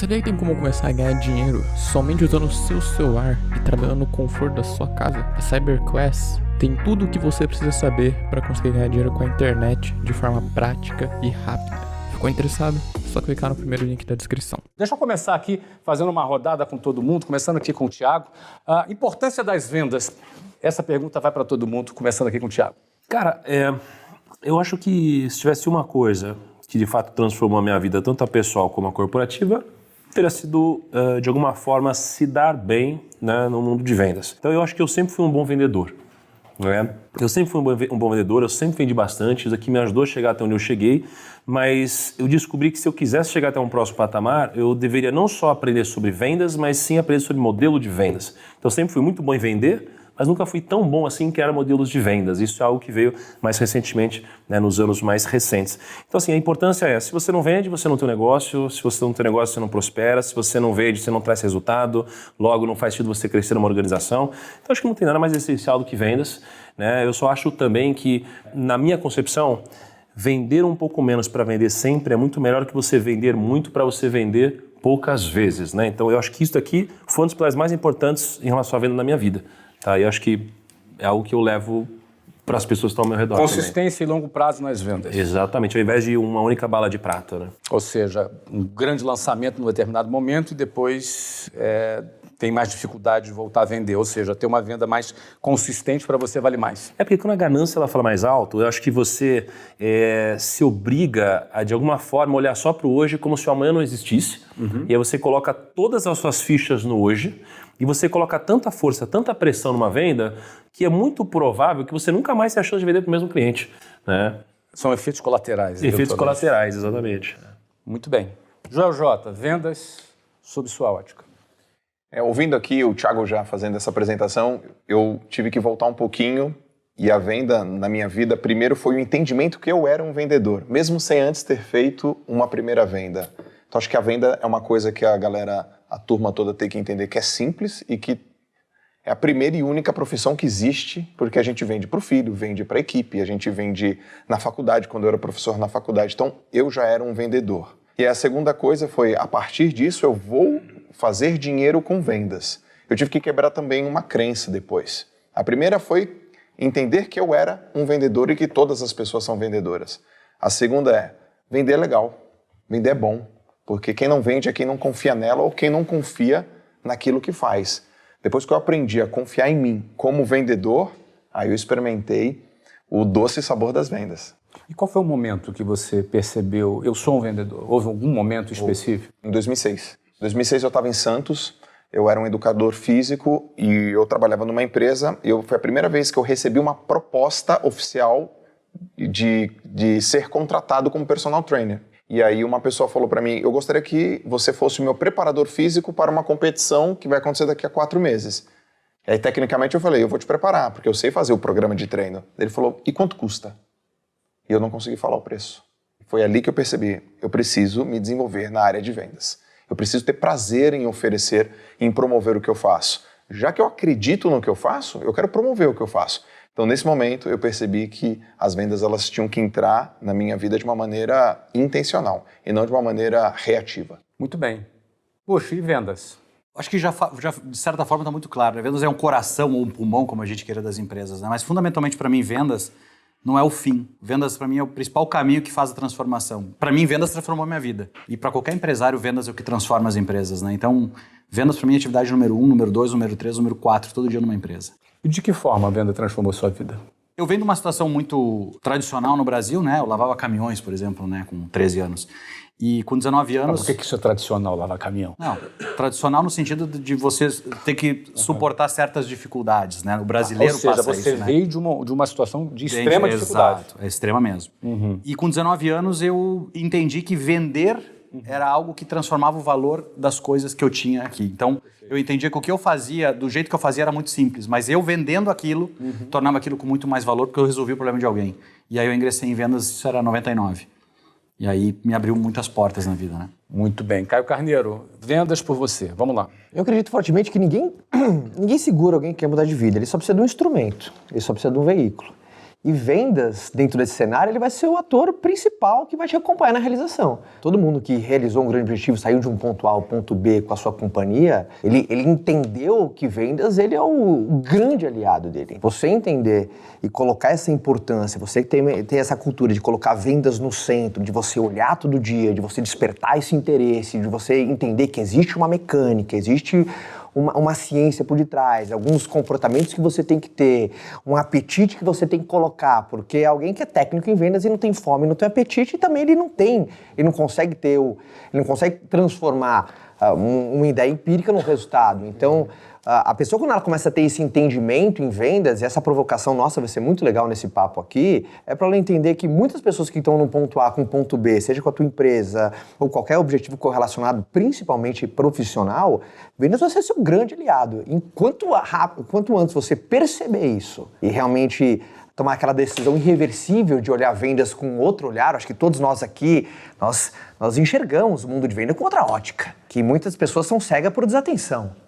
Sabia que tem como começar a ganhar dinheiro somente usando o seu celular e trabalhando no conforto da sua casa? A CyberQuest tem tudo o que você precisa saber para conseguir ganhar dinheiro com a internet de forma prática e rápida. Ficou interessado? É só clicar no primeiro link da descrição. Deixa eu começar aqui fazendo uma rodada com todo mundo, começando aqui com o Thiago. A importância das vendas. Essa pergunta vai para todo mundo, começando aqui com o Thiago. Cara, eu acho que se tivesse uma coisa que de fato transformou a minha vida, tanto a pessoal como a corporativa, teria sido, de alguma forma, se dar bem, né, no mundo de vendas. Então eu acho que eu sempre fui um bom vendedor. Né? Eu sempre fui um bom vendedor, eu sempre vendi bastante, isso aqui me ajudou a chegar até onde eu cheguei, mas eu descobri que se eu quisesse chegar até um próximo patamar, eu deveria não só aprender sobre vendas, mas sim aprender sobre modelo de vendas. Então eu sempre fui muito bom em vender, mas nunca fui tão bom assim que era modelos de vendas. Isso é algo que veio mais recentemente, né, nos anos mais recentes. Então assim, a importância é, se você não vende, você não tem um negócio, se você não tem negócio, você não prospera, se você não vende, você não traz resultado, logo não faz sentido você crescer numa organização. Então acho que não tem nada mais essencial do que vendas, né? Eu só acho também que, na minha concepção, vender um pouco menos para vender sempre é muito melhor que você vender muito para você vender poucas vezes, né? Então eu acho que isso aqui foi um dos pilares mais importantes em relação à venda na minha vida. Tá, e acho que é algo que eu levo para as pessoas que estão ao meu redor. Consistência também. E longo prazo nas vendas. Exatamente, ao invés de uma única bala de prata. Né? Ou seja, um grande lançamento num determinado momento e depois tem mais dificuldade de voltar a vender. Ou seja, ter uma venda mais consistente para você vale mais. É porque quando a ganância ela fala mais alto, eu acho que você se obriga a, de alguma forma, olhar só para o hoje como se o amanhã não existisse. Uhum. E aí você coloca todas as suas fichas no hoje. E você coloca tanta força, tanta pressão numa venda, que é muito provável que você nunca mais tenha a chance de vender para o mesmo cliente. Né? São efeitos colaterais. Efeitos colaterais, exatamente. Muito bem. Joel J, vendas sob sua ótica. Ouvindo aqui o Thiago já fazendo essa apresentação, eu tive que voltar um pouquinho e a venda na minha vida, primeiro foi o entendimento que eu era um vendedor, mesmo sem antes ter feito uma primeira venda. Então acho que a venda é uma coisa que a turma toda tem que entender que é simples e que é a primeira e única profissão que existe, porque a gente vende para o filho, vende para a equipe, a gente vende na faculdade, quando eu era professor na faculdade. Então, eu já era um vendedor. E a segunda coisa foi, a partir disso, eu vou fazer dinheiro com vendas. Eu tive que quebrar também uma crença depois. A primeira foi entender que eu era um vendedor e que todas as pessoas são vendedoras. A segunda é, vender é legal, vender é bom. Porque quem não vende é quem não confia nela ou quem não confia naquilo que faz. Depois que eu aprendi a confiar em mim como vendedor, aí eu experimentei o doce sabor das vendas. E qual foi o momento que você percebeu, eu sou um vendedor? Houve algum momento específico? Em 2006. Em 2006 eu estava em Santos, eu era um educador físico e eu trabalhava numa empresa. Foi a primeira vez que eu recebi uma proposta oficial de ser contratado como personal trainer. E aí uma pessoa falou para mim, eu gostaria que você fosse o meu preparador físico para uma competição que vai acontecer daqui a 4 meses. E aí tecnicamente eu falei, eu vou te preparar, porque eu sei fazer o programa de treino. Ele falou, e quanto custa? E eu não consegui falar o preço. Foi ali que eu percebi, eu preciso me desenvolver na área de vendas. Eu preciso ter prazer em oferecer, em promover o que eu faço. Já que eu acredito no que eu faço, eu quero promover o que eu faço. Então, nesse momento, eu percebi que as vendas elas tinham que entrar na minha vida de uma maneira intencional e não de uma maneira reativa. Muito bem. Puxa, e vendas? Acho que já de certa forma está muito claro. Né? Vendas é um coração ou um pulmão, como a gente queira, das empresas. Né? Mas, fundamentalmente, para mim, vendas não é o fim. Vendas, para mim, é o principal caminho que faz a transformação. Para mim, vendas transformou a minha vida. E para qualquer empresário, vendas é o que transforma as empresas. Né? Então, vendas, para mim, é atividade número 1, número 2, número 3, número 4, todo dia numa empresa. E de que forma a venda transformou sua vida? Eu venho de uma situação muito tradicional no Brasil, né? Eu lavava caminhões, por exemplo, né? Com 13 anos. E com 19 anos... Por que isso é tradicional, lavar caminhão? Não, tradicional no sentido de você ter que suportar certas dificuldades, né? O brasileiro passa isso, Ou seja, você veio de uma situação de extrema dificuldade. Exato, é extrema mesmo. Uhum. E com 19 anos eu entendi que vender era algo que transformava o valor das coisas que eu tinha aqui. Então, eu entendia que o que eu fazia, do jeito que eu fazia, era muito simples. Mas eu vendendo aquilo, tornava aquilo com muito mais valor, porque eu resolvi o problema de alguém. E aí eu ingressei em vendas, isso era 99. E aí me abriu muitas portas na vida, né? Muito bem. Caio Carneiro, vendas por você. Vamos lá. Eu acredito fortemente que ninguém segura alguém que quer mudar de vida. Ele só precisa de um instrumento. Ele só precisa de um veículo. E vendas, dentro desse cenário, ele vai ser o ator principal que vai te acompanhar na realização. Todo mundo que realizou um grande objetivo, saiu de um ponto A ao ponto B com a sua companhia, ele entendeu que vendas, ele é o grande aliado dele. Você entender e colocar essa importância, você ter essa cultura de colocar vendas no centro, de você olhar todo dia, de você despertar esse interesse, de você entender que existe uma mecânica, existe uma ciência por detrás, alguns comportamentos que você tem que ter, um apetite que você tem que colocar, porque alguém que é técnico em vendas e não tem fome, não tem apetite, e também ele não consegue ele não consegue transformar uma ideia empírica num resultado. Então, a pessoa, quando ela começa a ter esse entendimento em vendas, e essa provocação nossa vai ser muito legal nesse papo aqui, é para ela entender que muitas pessoas que estão no ponto A com o ponto B, seja com a tua empresa ou qualquer objetivo correlacionado, principalmente profissional, vendas vai ser seu grande aliado. Quanto antes você perceber isso e realmente tomar aquela decisão irreversível de olhar vendas com outro olhar, acho que todos nós aqui, nós enxergamos o mundo de venda com outra ótica, que muitas pessoas são cegas por desatenção.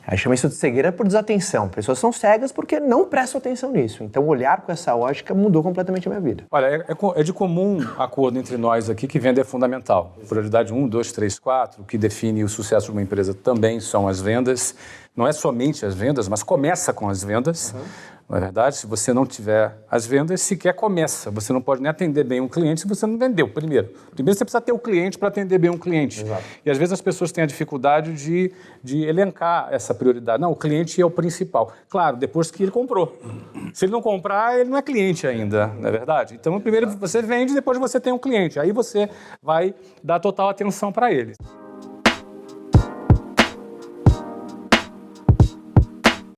A gente chama isso de cegueira por desatenção. Pessoas são cegas porque não prestam atenção nisso. Então, olhar com essa ótica mudou completamente a minha vida. Olha, é de comum acordo entre nós aqui que venda é fundamental. Prioridade 1, 2, 3, 4, o que define o sucesso de uma empresa também são as vendas. Não é somente as vendas, mas começa com as vendas. Não é verdade? Se você não tiver as vendas, sequer começa. Você não pode nem atender bem um cliente se você não vendeu primeiro. Primeiro você precisa ter o cliente para atender bem um cliente. Exato. E às vezes as pessoas têm a dificuldade de elencar essa prioridade. Não, o cliente é o principal. Claro, depois que ele comprou. Se ele não comprar, ele não é cliente ainda, não é verdade? Então primeiro você vende, depois você tem um cliente. Aí você vai dar total atenção para ele.